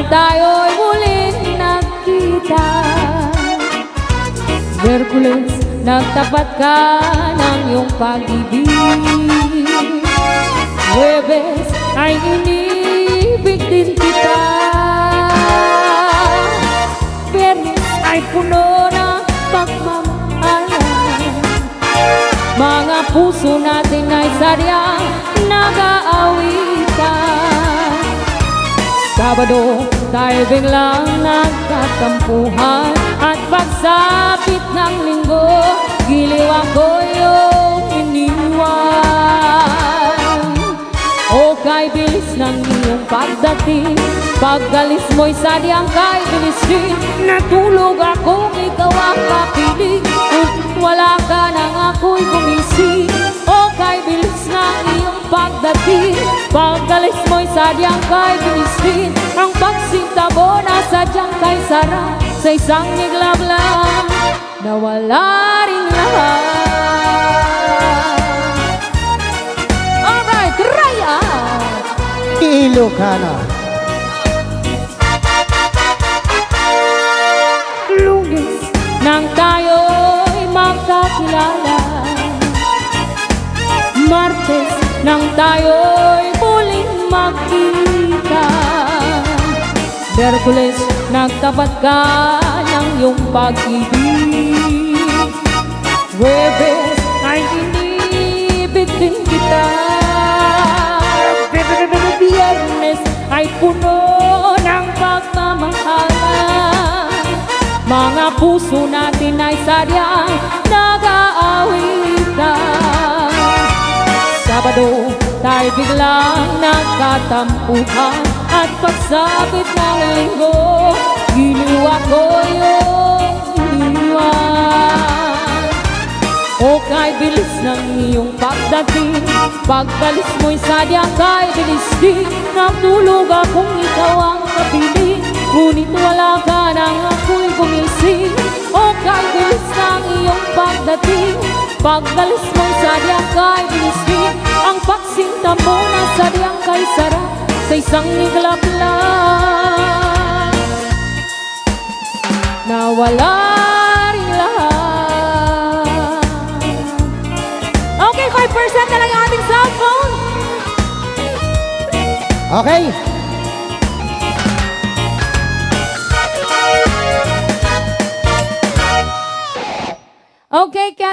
nang tayo'y muling nagkita. Miyerkules, nagtapat ka ng iyong pag-ibig. Huwebes, ay inibig din kita. Biyernes ay puno ng pagmamahalan. Mga puso natin ay sadyang nag-aawitan. Sabado, tayo biglang nagkatampuhan. At pagsapit ng linggo, giliw ako iyong iniwan. O kay bilis ng iyong pagdating, pag-alis mo'y sadyang kay bilis din. Natulog akong ikaw ang kapiling, wala ka nang ako'y gumising. O kay bilis ng iyong pagdating, pag-alis mo'y sadyang kay bilis din. Ang pagsinta mo na sadyang kay sarap, sa isang iglap lang, nawala rin lahat. Alright, Raya! Ilocana. Lunes nang tayo'y magkakilala. Martes nang tayo'y muling magkita. Miyerkules, nagtapat ka ng iyong pag-ibig. Huwebes, ay inibig din kita. Biyernes, ay puno ng pagmamahalan. Mga puso natin ay sadyang nag-aawitan. Sabado, tayo biglang nagkatampuhan. At pagsapit ng linggo, giliw ako iyong iniwan. O kay bilis ng iyong pagdating, pag-alis mo'y sadyang kay bilis din. Natulog akong ikaw ang kapiling, ngunit wala ka nang ako'y gumising. O kay bilis ng iyong pagdating, pag-alis mo'y sadyang kay bilis din. Ang pagsinta mo na sadyang kay sarap, sa isang iglap lang, nawala rin lahat. Okay, 5% na lang yung ating cellphone. Okay. Okay,